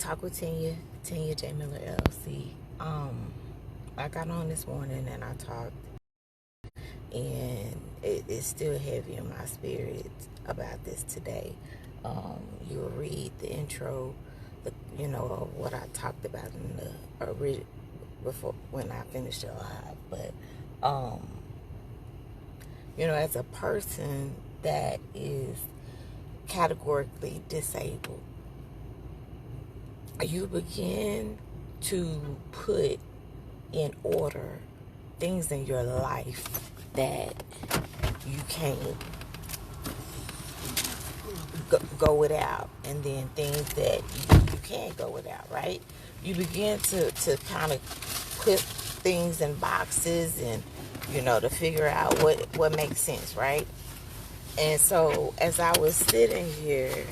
Talk with Tanya J. Miller LLC. I got on this morning and I talked, and it's still heavy in my spirit about this today. You will read the intro, of what I talked about in the original before when I finished it live. But as a person that is categorically disabled, you begin to put in order things in your life that you can't go without, and then things that you can't go without, right? You begin to kind of put things in boxes and, to figure out what makes sense, right? And so as I was sitting here,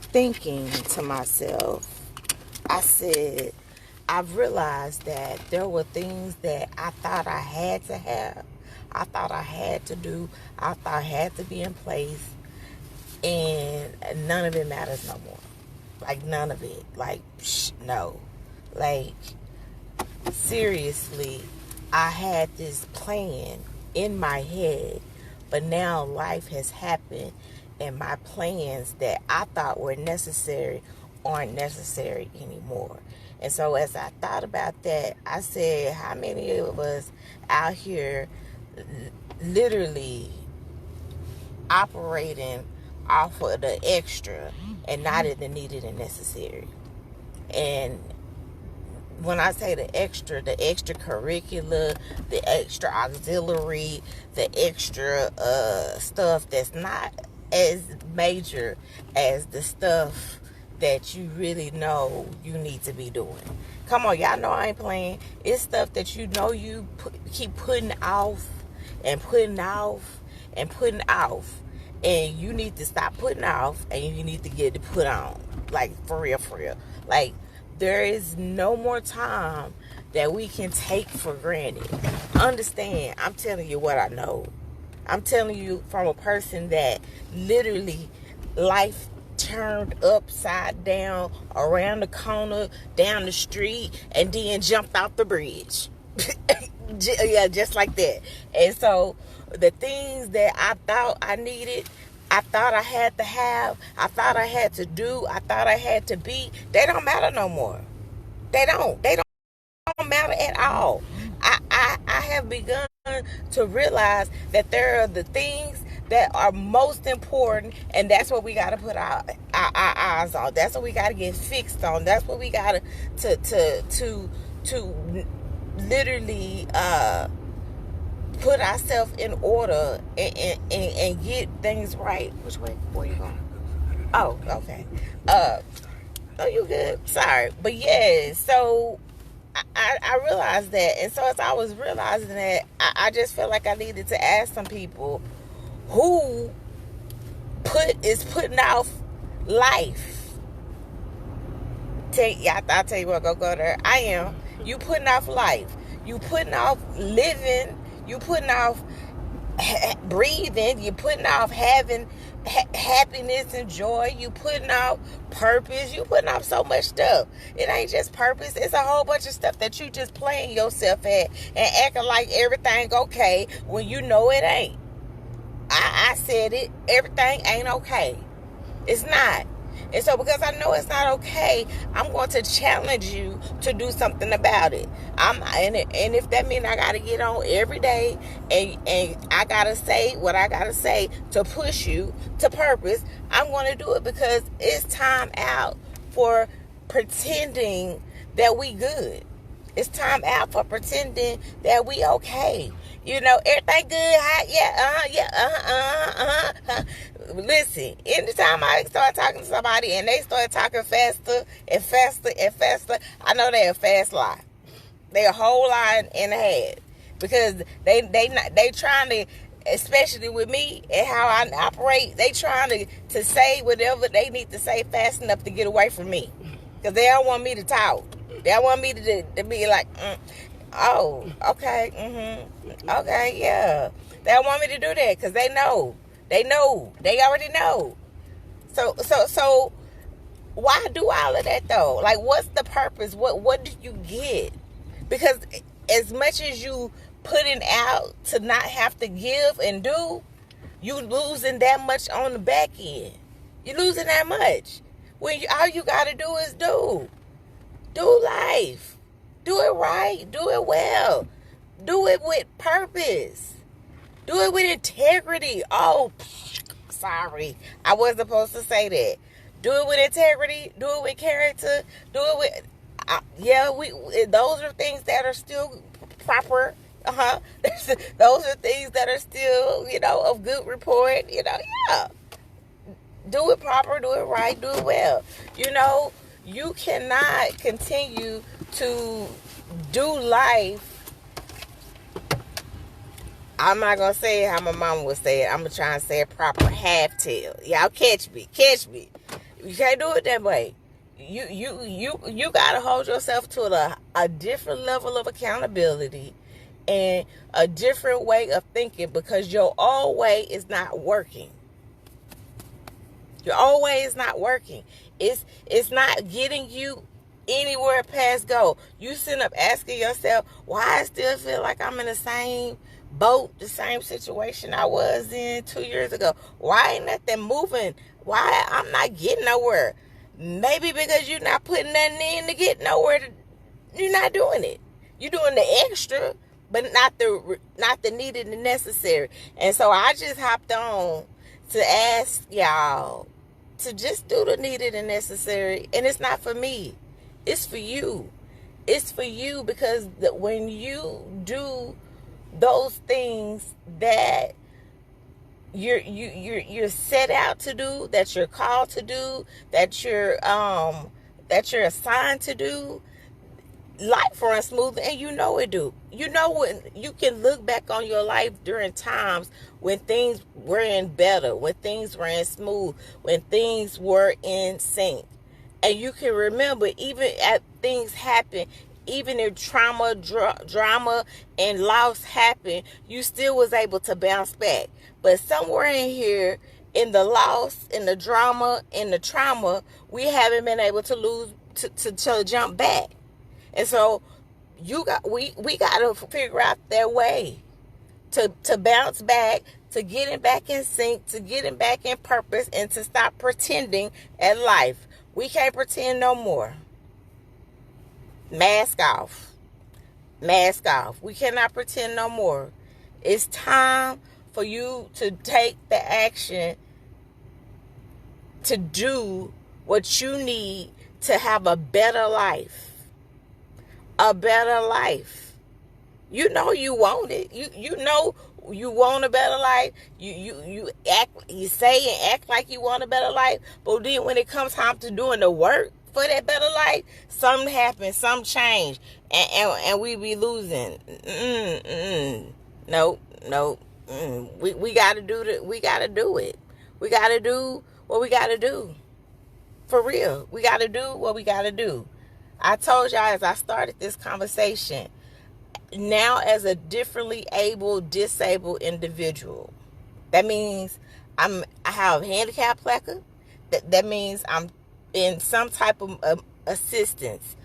thinking to myself, I said, I've realized that there were things that I thought I had to have, I thought I had to do, I thought had to be in place, and none of it matters no more. Like, none of it. Like, no. Like, seriously, I had this plan in my head, but now life has happened, and my plans that I thought were necessary aren't necessary anymore. And so as I thought about that, I said, how many of us out here literally operating off of the extra and not in the needed and necessary? And when I say the extracurricular, the extra auxiliary, the extra stuff that's not as major as the stuff that you really know you need to be doing. Come on, y'all know I ain't playing. It's stuff that you keep putting off and putting off and putting off, and you need to stop putting off, and you need to get to put on. Like, for real. Like, there is no more time that we can take for granted. Understand, I'm telling you what I know. I'm telling you from a person that literally life turned upside down, around the corner, down the street, and then jumped off the bridge. Yeah, just like that. And so the things that I thought I needed, I thought I had to have, I thought I had to do, I thought I had to be, they don't matter no more. They don't matter at all. I have begun to realize that there are the things that are most important, and that's what we got to put our eyes on. That's what we got to get fixed on. That's what we got to literally put ourselves in order and get things right. Which way? Where you going? Oh, okay. Oh, you good? Sorry. But yeah, so I realized that. And so as I was realizing that, I just felt like I needed to ask some people who is putting off life. I'll tell you what, go there. I am. You putting off life. You putting off living. You putting off breathing. You putting off having happiness and joy. You putting off purpose. You putting off so much stuff. It ain't just purpose. It's a whole bunch of stuff that you just playing yourself at and acting like everything okay when you know it ain't. I said it. Everything ain't okay. It's not. And so because I know it's not okay, I'm going to challenge you to do something about it. And if that means I got to get on every day and I got to say what I got to say to push you to purpose, I'm going to do it, because it's time out for pretending that we good. It's time out for pretending that we okay. Everything good, Listen, anytime I start talking to somebody and they start talking faster and faster and faster, I know they're a fast lie. They're a whole lie in the head, because they trying to, especially with me and how I operate, they trying to say whatever they need to say fast enough to get away from me, because they don't want me to talk. They don't want me to be like, oh, okay, okay, yeah. They don't want me to do that, because they already know. So Why do all of that though? Like, what's the purpose? What do you get? Because as much as you putting out to not have to give and do, you losing that much on the back end. You losing that much. When all you gotta do is do life, do it right, do it well, do it with purpose, do it with integrity. Oh, sorry, I wasn't supposed to say that. Do it with integrity, do it with character, do it with those are things that are still proper. Those are things that are still, of good report. Yeah. Do it proper, do it right, do it well. You cannot continue to do life. I'm not going to say it how my mom would say it. I'm going to try and say it proper, half-tail. Y'all catch me. You can't do it that way. You got to hold yourself to a different level of accountability and a different way of thinking, because your old way is not working. Your old way is not working. It's not getting you anywhere past go. You sitting up asking yourself, why I still feel like I'm in the same boat, the same situation I was in 2 years ago. Why ain't nothing moving? Why I'm not getting nowhere? Maybe because you're not putting nothing in to get nowhere. You're not doing it. You're doing the extra, but not the needed and necessary. And so I just hopped on to ask y'all to just do the needed and necessary. And it's not for me. It's for you. It's for you, because when you do those things that you're set out to do, that you're called to do, that you're assigned to do, life runs smooth, and you know it do. When you can look back on your life during times when things were in better, when things ran smooth, when things were in sync, and you can remember even as things happen, even if trauma, drama, and loss happened, you still was able to bounce back. But somewhere in here, in the loss, in the drama, in the trauma, we haven't been able to jump back. And so we got to figure out that way to bounce back, to getting back in sync, to getting back in purpose, and to stop pretending at life. We can't pretend no more. Mask off. We cannot pretend no more. It's time for you to take the action to do what you need to have a better life. A better life. You know you want it. You know you want a better life. You say and act like you want a better life, but then when it comes time to doing the work for that better life, something happens, some change, and we be losing. Nope. We gotta do it. We gotta do it. We gotta do what we gotta do. For real. We gotta do what we gotta do. I told y'all as I started this conversation, now as a differently disabled individual, that means I have a handicap placard. That means I'm in some type of assistance.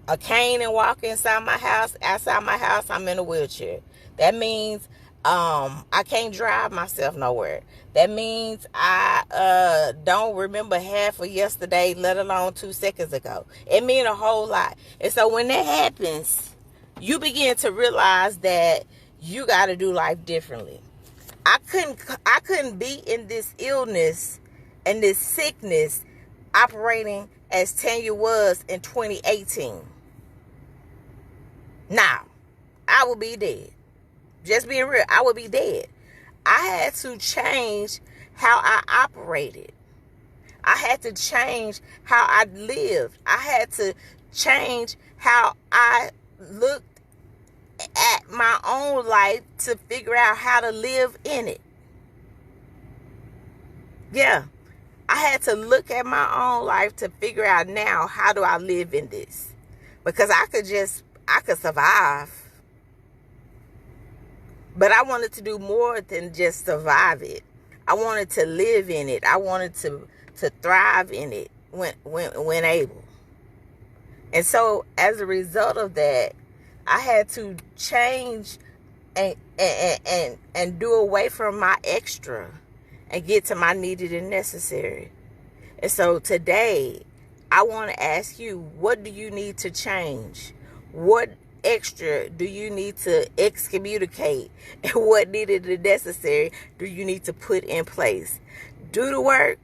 A cane and walk inside my house. Outside my house, I'm in a wheelchair. That means I can't drive myself nowhere. That means I don't remember half of yesterday, let alone 2 seconds ago. It means a whole lot. And so when that happens, you begin to realize that you got to do life differently. I couldn't be in this illness and this sickness operating as Tanya was in 2018. Now, I would be dead. Just being real, I would be dead. I had to change how I operated. I had to change how I lived. I had to change how I looked at my own life to figure out how to live in it. Yeah. I had to look at my own life to figure out now, how do I live in this? Because I could survive. But I wanted to do more than just survive it. I wanted to live in it. I wanted to thrive in it. when able. And so as a result of that, I had to change and do away from my extra and get to my needed and necessary. And so today, I want to ask you, what do you need to change? What extra do you need to excommunicate? And what needed and necessary do you need to put in place? Do the work.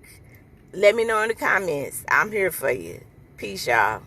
Let me know in the comments. I'm here for you. Peace, y'all.